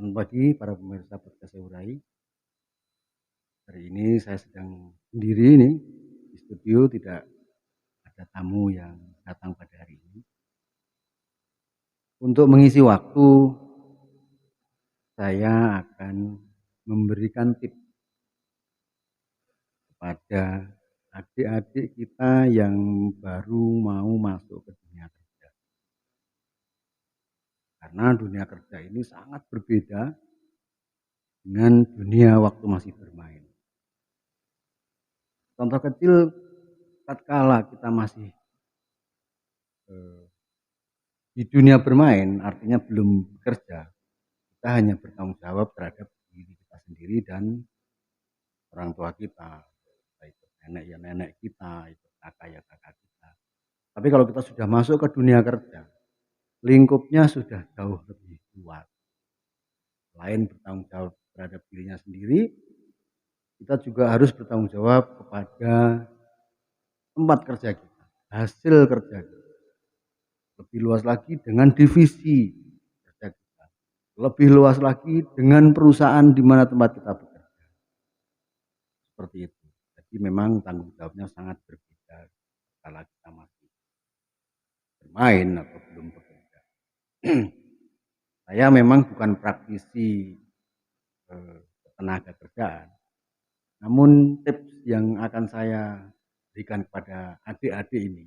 Selamat pagi para pemirsa podcast Seurai. Hari ini saya sedang sendiri nih di studio, tidak ada tamu yang datang pada hari ini. Untuk mengisi waktu, saya akan memberikan tips kepada adik-adik kita yang baru mau masuk ke dunia kerja. Karena dunia kerja ini sangat berbeda dengan dunia waktu masih bermain. Contoh kecil, tatkala kita masih di dunia bermain, artinya belum bekerja, kita hanya bertanggung jawab terhadap diri kita sendiri dan orang tua kita, baik nenek ya nenek kita, itu kakak ya kakak kita. Tapi kalau kita sudah masuk ke dunia kerja, lingkupnya sudah jauh lebih luas. Selain bertanggung jawab terhadap dirinya sendiri, kita juga harus bertanggung jawab kepada tempat kerja kita, hasil kerja kita. Lebih luas lagi dengan divisi kerja kita. Lebih luas lagi dengan perusahaan di mana tempat kita bekerja. Seperti itu. Jadi memang tanggung jawabnya sangat berbeda kalau kita masih bermain atau belum bekerja. Saya memang bukan praktisi tenaga kerjaan. Namun tips yang akan saya berikan kepada adik-adik ini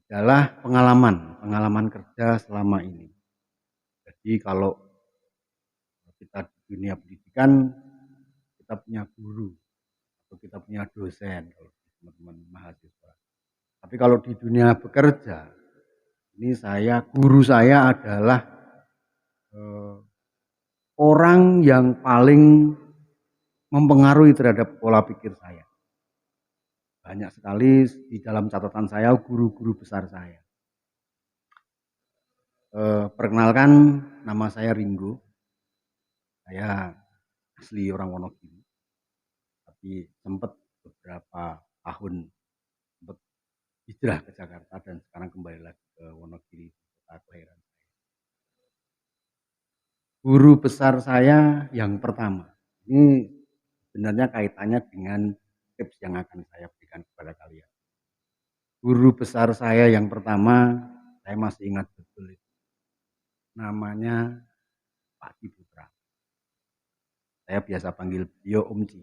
adalah pengalaman kerja selama ini. Jadi kalau kita di dunia pendidikan, kita punya guru atau kita punya dosen kalau teman-teman mahasiswa. Tapi kalau di dunia bekerja, ini guru saya adalah orang yang paling mempengaruhi terhadap pola pikir saya. Banyak sekali di dalam catatan saya guru-guru besar saya. Perkenalkan, nama saya Ringo. Saya asli orang Wonogiri. Tapi sempat beberapa tahun sempat hijrah ke Jakarta dan sekarang kembali lagi ke Wonogiri, kota kelahiran saya. Guru besar saya yang pertama, ini sebenarnya kaitannya dengan tips yang akan saya berikan kepada kalian. Guru besar saya yang pertama, saya masih ingat betul itu. Namanya Pak Ciputra. Saya biasa panggil beliau Om Ci.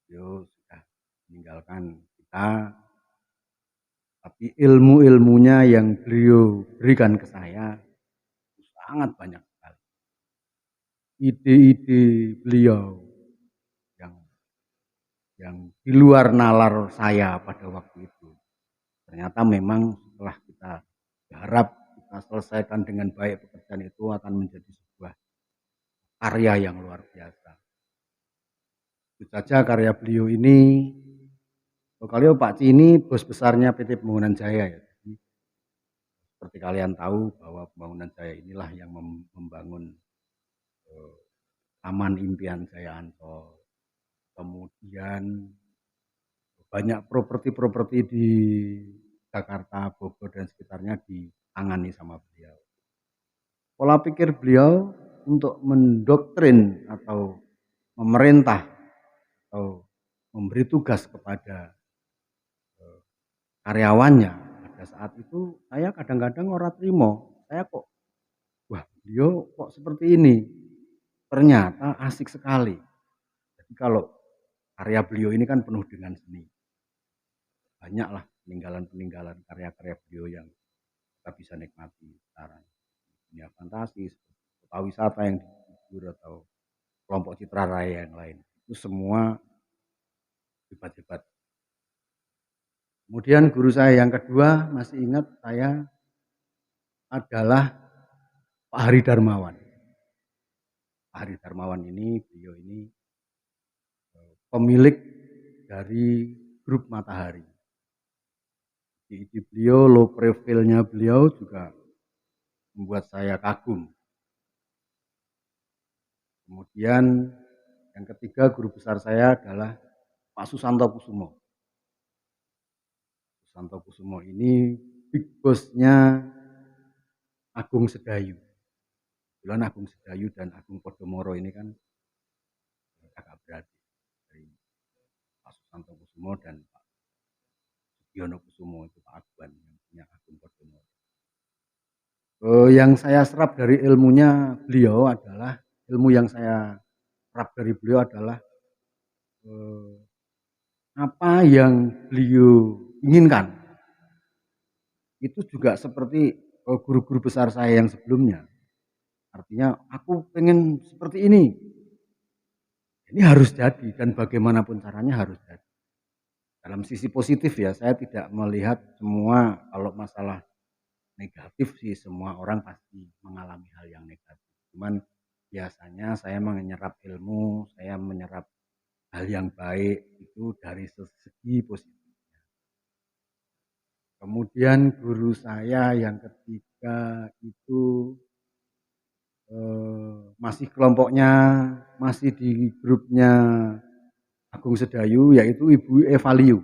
Beliau sudah meninggalkan kita, tapi ilmu-ilmunya yang beliau berikan ke saya sangat banyak sekali. Ide-ide beliau yang di luar nalar saya pada waktu itu. Ternyata memang setelah kita berharap kita selesaikan dengan baik pekerjaan itu akan menjadi sebuah karya yang luar biasa. Itu saja karya beliau ini. Kalau Pak Ci ini bos besarnya PT Pembangunan Jaya ya. Jadi, seperti kalian tahu bahwa Pembangunan Jaya inilah yang membangun Taman Impian Jaya Ancol. Kemudian banyak properti-properti di Jakarta, Bogor dan sekitarnya ditangani sama beliau. Pola pikir beliau untuk mendoktrin atau memerintah atau memberi tugas kepada karyawannya pada saat itu saya kadang-kadang ora trimo. Saya kok beliau kok seperti ini. Ternyata asik sekali. Jadi kalau karya beliau ini kan penuh dengan seni. Banyaklah peninggalan-peninggalan karya-karya beliau yang kita bisa nikmati sekarang. Dunia fantasi, kota wisata yang dihibur atau kelompok Citra Raya yang lain. Itu semua hebat-hebat. Kemudian guru saya yang kedua, masih ingat saya, adalah Pak Hari Darmawan. Pak Hari Darmawan ini, beliau ini pemilik dari grup Matahari. Ide beliau, low profile-nya beliau juga membuat saya kagum. Kemudian yang ketiga guru besar saya adalah Pak Susanto Kusumo. Susanto Kusumo ini big boss-nya Agung Sedayu. kebetulan Agung Sedayu dan Agung Podomoro ini kan kakak beradik dari Pak Susanto Kusumo dan Pak Sugiono Kusumo, itu Pak Agwan yang punya Agung Podomoro. Yang saya serap dari ilmunya beliau adalah, ilmu yang saya serap dari beliau adalah apa yang beliau inginkan. Itu juga seperti guru-guru besar saya yang sebelumnya. Artinya aku pengen seperti ini. Ini harus jadi dan bagaimanapun caranya harus jadi. Dalam sisi positif ya, saya tidak melihat semua, kalau masalah negatif sih semua orang pasti mengalami hal yang negatif. Cuman biasanya saya menyerap ilmu, saya menyerap hal yang baik itu dari segi positif. Kemudian guru saya yang ketiga itu masih kelompoknya, masih di grupnya Agung Sedayu, yaitu Ibu Evaliu.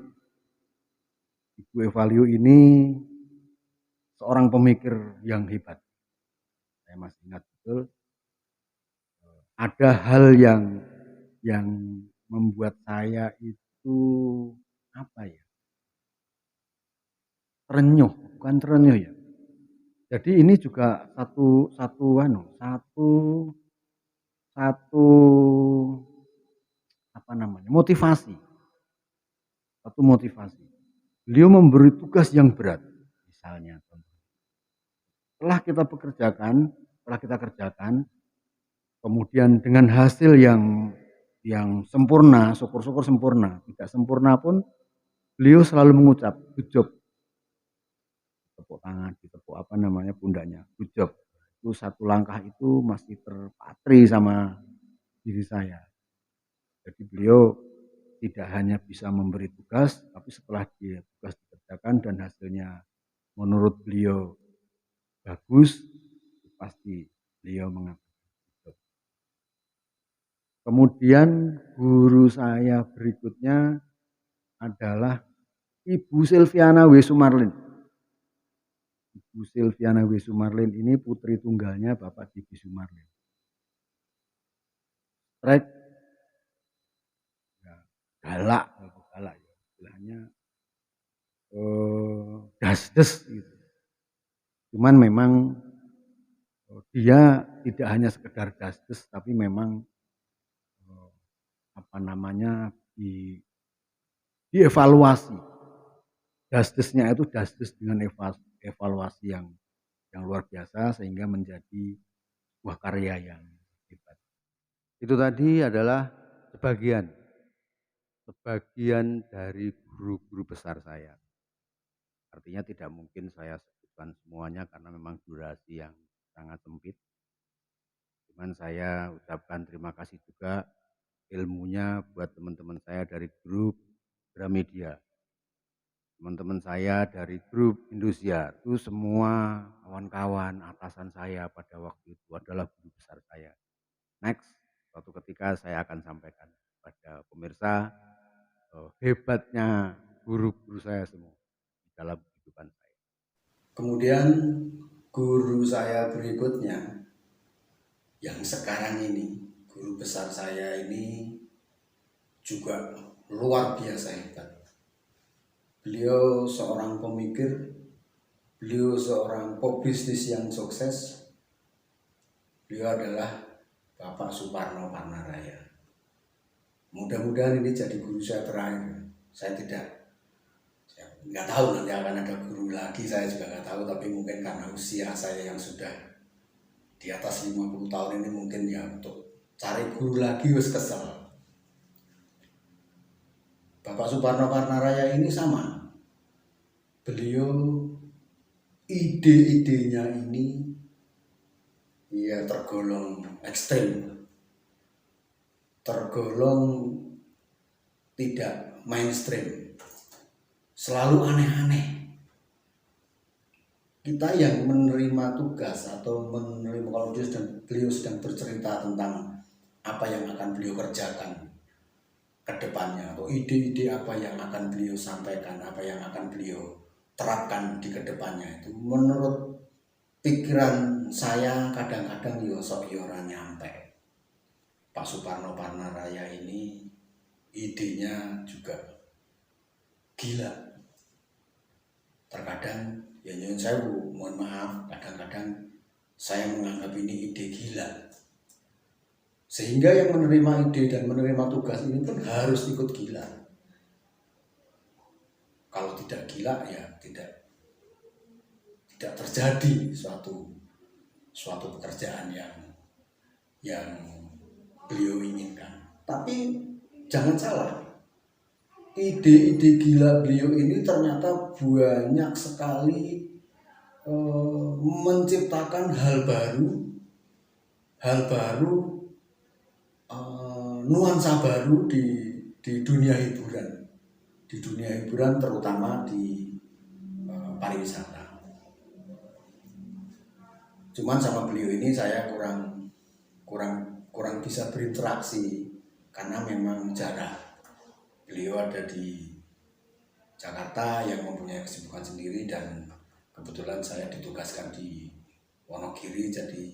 Ibu Evaliu ini seorang pemikir yang hebat. Saya masih ingat betul. Ada hal yang membuat saya itu apa ya? Terenyuh, bukan terenyuh ya. Jadi ini juga satu apa namanya? Motivasi. Satu motivasi. Beliau memberi tugas yang berat, misalnya setelah kita kerjakan, kemudian dengan hasil yang sempurna, syukur-syukur sempurna, tidak sempurna pun beliau selalu mengucap good job, tepuk tangan, ditepuk apa namanya pundaknya, good job. Itu satu langkah itu masih terpatri sama diri saya. Jadi beliau tidak hanya bisa memberi tugas, tapi setelah tugas dikerjakan dan hasilnya menurut beliau bagus, pasti beliau mengatakan. Kemudian guru saya berikutnya adalah Ibu Silviana W. Sumarlin. Ibu Silviana W. Sumarlin ini putri tunggalnya Bapak Didi Sumarlin. Trek ya, galak ya, istilahnya dasdes gitu. Cuman memang dia tidak hanya sekedar dasdes, tapi memang apa namanya dievaluasi. Dasdesnya itu dasdes dengan evaluasi yang luar biasa sehingga menjadi sebuah karya yang hebat. Itu tadi adalah sebagian dari guru-guru besar saya. Artinya tidak mungkin saya sebutkan semuanya karena memang durasi yang sangat sempit. Cuman saya ucapkan terima kasih juga ilmunya buat teman-teman saya dari grup Gramedia. Teman-teman saya dari grup Indosiar, itu semua kawan-kawan atasan saya pada waktu itu adalah guru besar saya. Next, suatu ketika saya akan sampaikan kepada pemirsa hebatnya guru-guru saya semua di dalam kehidupan saya. Kemudian guru saya berikutnya yang sekarang ini, guru besar saya ini juga luar biasa hebat. Beliau seorang pemikir, beliau seorang pebisnis yang sukses. Beliau adalah Bapak Suparno Parnaraya. Mudah-mudahan ini jadi guru saya terakhir. Saya nggak tahu nanti akan ada guru lagi, saya juga nggak tahu, tapi mungkin karena usia saya yang sudah di atas 50 tahun ini mungkin ya untuk cari guru lagi wis kesel. Bapak Suparno Parnaraya ini sama. Beliau ide-idenya ini ya tergolong ekstrem, tergolong tidak mainstream, selalu aneh-aneh. Kita yang menerima tugas atau menerima, kalau beliau sedang bercerita tentang apa yang akan beliau kerjakan ke depannya, atau ide-ide apa yang akan beliau sampaikan, apa yang akan beliau terapkan di kedepannya, itu menurut pikiran saya kadang-kadang yo sok yo ora nyampe. Pak Suparno Parnaraya ini idenya juga gila. Terkadang ya nyuwun sewu, mohon maaf, kadang-kadang saya menganggap ini ide gila. Sehingga yang menerima ide dan menerima tugas ini pun harus ikut gila. Kalau tidak gila ya tidak terjadi suatu pekerjaan yang beliau inginkan. Tapi jangan salah, ide-ide gila beliau ini ternyata banyak sekali menciptakan hal baru, nuansa baru di dunia hiburan, terutama di pariwisata. Cuman sama beliau ini saya kurang bisa berinteraksi karena memang jarak. Beliau ada di Jakarta yang mempunyai kesibukan sendiri dan kebetulan saya ditugaskan di Wonogiri, jadi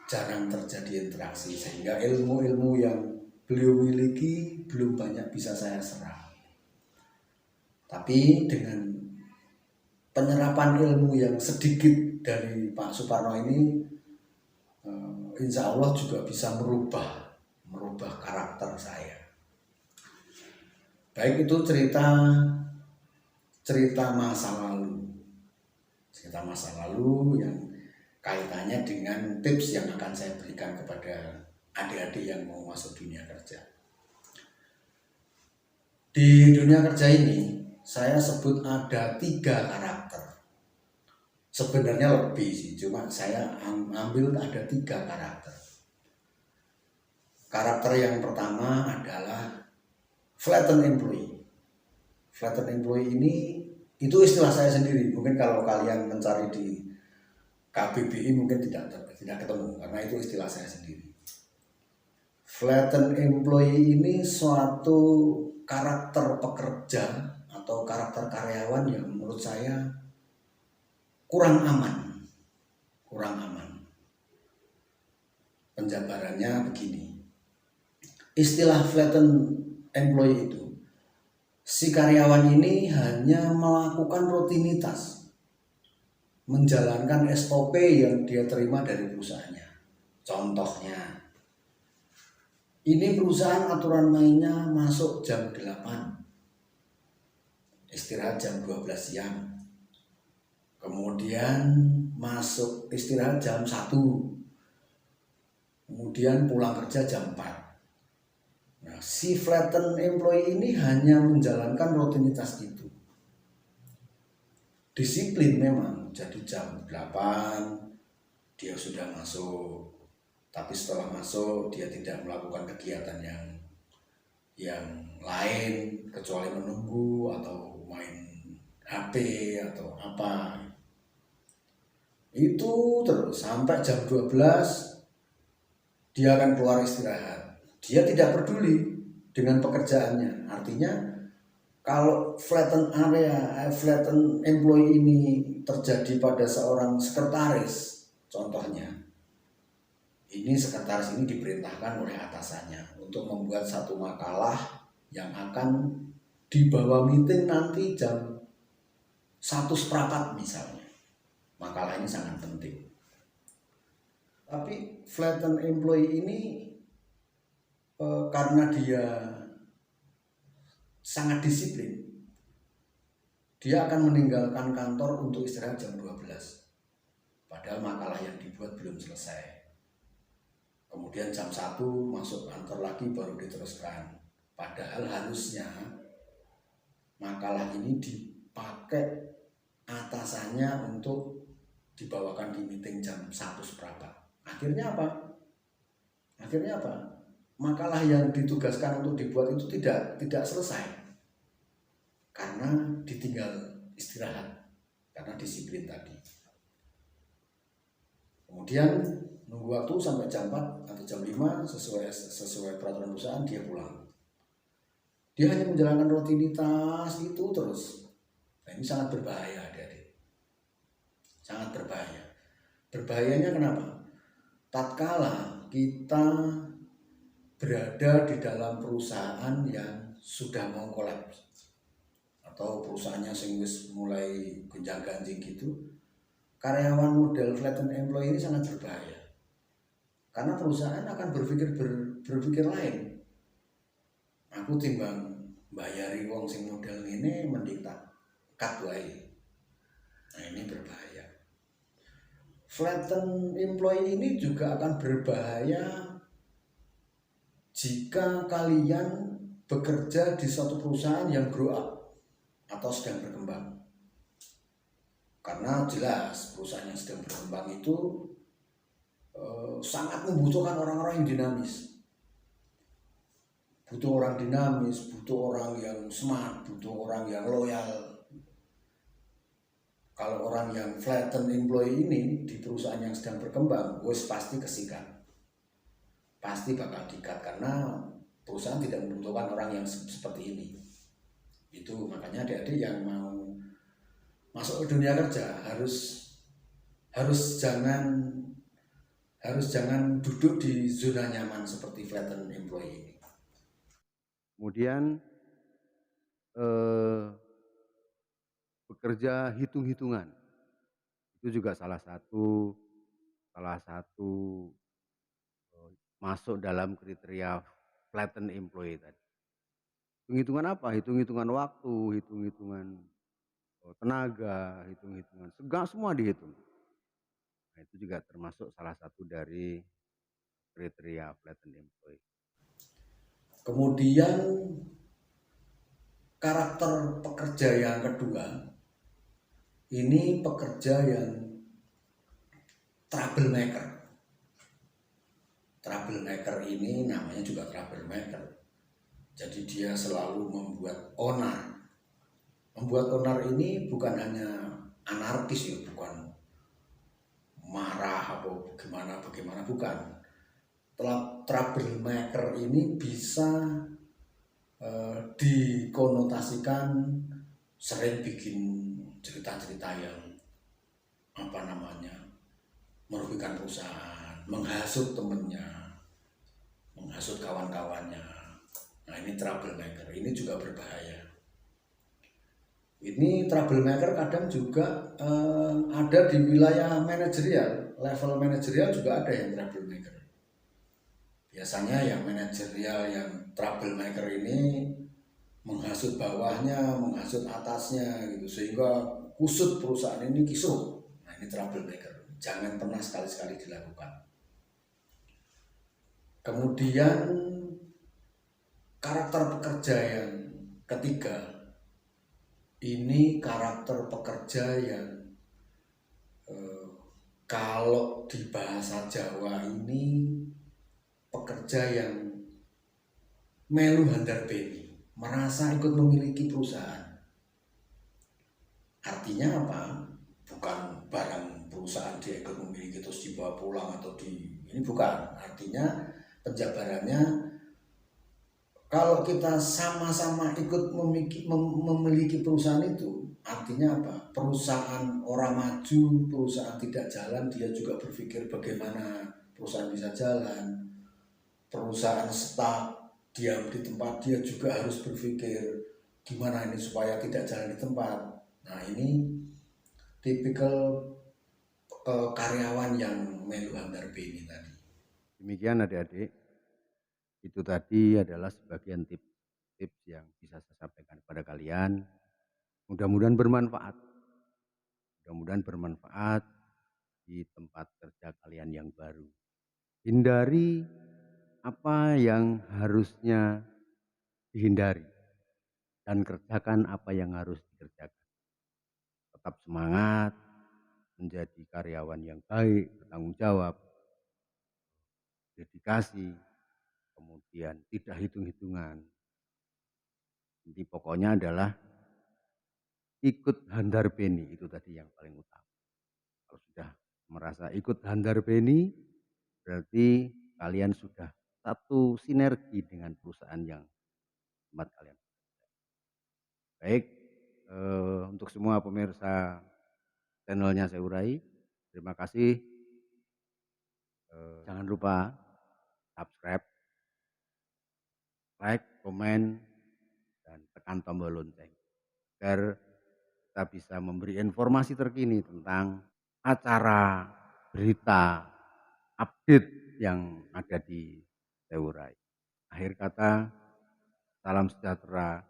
jarang terjadi interaksi sehingga ilmu-ilmu yang beliau miliki belum banyak bisa saya serap. Tapi dengan penyerapan ilmu yang sedikit dari Pak Suparno ini, insya Allah juga bisa merubah karakter saya. Baik itu cerita masa lalu yang kaitannya dengan tips yang akan saya berikan kepada adik-adik yang mau masuk dunia kerja. Di dunia kerja ini saya sebut ada 3 karakter. Sebenarnya lebih sih, cuma saya ambil ada 3 karakter. Karakter yang pertama adalah flattened employee. Flattened employee ini itu istilah saya sendiri. Mungkin kalau kalian mencari di KBBI mungkin tidak ketemu karena itu istilah saya sendiri. Flattened employee ini suatu karakter pekerja atau karakter karyawan yang menurut saya kurang aman. Penjabarannya begini. Istilah flattened employee itu, si karyawan ini hanya melakukan rutinitas, menjalankan SOP yang dia terima dari perusahaannya. Contohnya, ini perusahaan aturan mainnya masuk jam 8, istirahat jam 12 siang. Kemudian masuk istirahat jam 1. Kemudian pulang kerja jam 4. Nah, si flattened employee ini hanya menjalankan rutinitas itu. Disiplin memang, jadi jam 8 dia sudah masuk. Tapi setelah masuk dia tidak melakukan kegiatan yang lain kecuali menunggu atau main HP atau apa. Itu terus sampai jam 12 dia akan keluar istirahat. Dia tidak peduli dengan pekerjaannya. Artinya kalau flattened employee ini terjadi pada seorang sekretaris, contohnya, ini sekretaris ini diperintahkan oleh atasannya untuk membuat satu makalah yang akan dibawa meeting nanti jam 1:15 misalnya. Makalah ini sangat penting. Tapi flattened employee ini karena dia sangat disiplin, dia akan meninggalkan kantor untuk istirahat jam 12. Padahal makalah yang dibuat belum selesai. Kemudian jam 1 masuk kantor lagi baru diteruskan. Padahal harusnya makalah ini dipakai atasannya untuk dibawakan di meeting jam 1:15. Akhirnya apa? Makalah yang ditugaskan untuk dibuat itu tidak selesai karena ditinggal istirahat, karena disiplin tadi. Kemudian nunggu waktu sampai jam 4 atau jam 5 sesuai peraturan perusahaan dia pulang. Dia hanya menjalankan rutinitas itu terus. Nah, ini sangat berbahaya, adik-adik. sangat berbahaya. Berbahayanya kenapa? Tatkala kita berada di dalam perusahaan yang sudah mau kolaps atau perusahaannya sing wis mulai gonjang-ganjing gitu, karyawan model flatten employee ini sangat berbahaya. Karena perusahaan akan berpikir lain. Aku timbang bayari wong sing model ini mending tak cut wae. Nah, ini berbahaya. Flatten employee ini juga akan berbahaya jika kalian bekerja di suatu perusahaan yang grow up atau sedang berkembang. Karena jelas perusahaan yang sedang berkembang itu sangat membutuhkan orang-orang yang dinamis. Butuh orang dinamis, butuh orang yang smart, butuh orang yang loyal. Kalau orang yang flatten employee ini di perusahaan yang sedang berkembang, wes pasti kesikat. Pasti bakal dikat karena perusahaan tidak membutuhkan orang yang seperti ini. Itu makanya adik-adik yang mau masuk ke dunia kerja harus jangan duduk di zona nyaman seperti flatten employee ini. Kemudian bekerja hitung-hitungan itu juga salah satu masuk dalam kriteria flatten employee tadi. Hitung-hitungan apa? Hitung-hitungan waktu, hitung-hitungan tenaga, hitung-hitungan semua dihitung. Nah, itu juga termasuk salah satu dari kriteria flatten employee. Kemudian karakter pekerja yang kedua, ini pekerja yang troublemaker. Troublemaker ini namanya juga troublemaker. Jadi dia selalu membuat onar. Membuat onar ini bukan hanya anarkis ya, bukan marah atau bagaimana bukan. Troublemaker ini bisa dikonotasikan sering bikin cerita-cerita yang merugikan perusahaan, menghasut temennya, menghasut kawan-kawannya. Nah, ini troublemaker, ini juga berbahaya. Ini troublemaker kadang juga ada di wilayah manajerial, level manajerial juga ada yang troublemaker. Biasanya yang manajerial yang troublemaker ini menghasut bawahnya, menghasut atasnya gitu, sehingga kusut perusahaan ini kisruh. Nah, ini troublemaker. Jangan pernah sekali-sekali dilakukan. Kemudian karakter pekerja yang ketiga, ini karakter pekerja yang kalau di bahasa Jawa ini pekerja yang melu handarbeni, merasa ikut memiliki perusahaan. Artinya apa? Bukan barang perusahaan dia ikut memiliki terus dibawa pulang atau ini bukan. Artinya penjabarannya kalau kita sama-sama ikut memiliki perusahaan itu, artinya apa? Perusahaan orang maju, perusahaan tidak jalan, dia juga berpikir bagaimana perusahaan bisa jalan. Perusahaan stuck, diam di tempat, dia juga harus berpikir gimana ini supaya tidak jalan di tempat. Nah, ini tipikal karyawan yang melu handarbeni tadi. Demikian adik-adik, itu tadi adalah sebagian tips yang bisa saya sampaikan kepada kalian. Mudah-mudahan bermanfaat. Mudah-mudahan bermanfaat di tempat kerja kalian yang baru. Hindari apa yang harusnya dihindari dan kerjakan apa yang harus dikerjakan. Tetap semangat, menjadi karyawan yang baik, bertanggung jawab, dedikasi, kemudian tidak hitung-hitungan. Jadi pokoknya adalah ikut handarbeni, itu tadi yang paling utama. Kalau sudah merasa ikut handarbeni, berarti kalian sudah satu sinergi dengan perusahaan yang tempat kalian. Baik, untuk semua pemirsa channelnya saya urai, Terima kasih. Jangan lupa subscribe, like, komen, dan tekan tombol lonceng agar kita bisa memberi informasi terkini tentang acara, berita, update yang ada di Sewurai. Akhir kata, salam sejahtera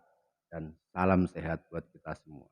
dan salam sehat buat kita semua.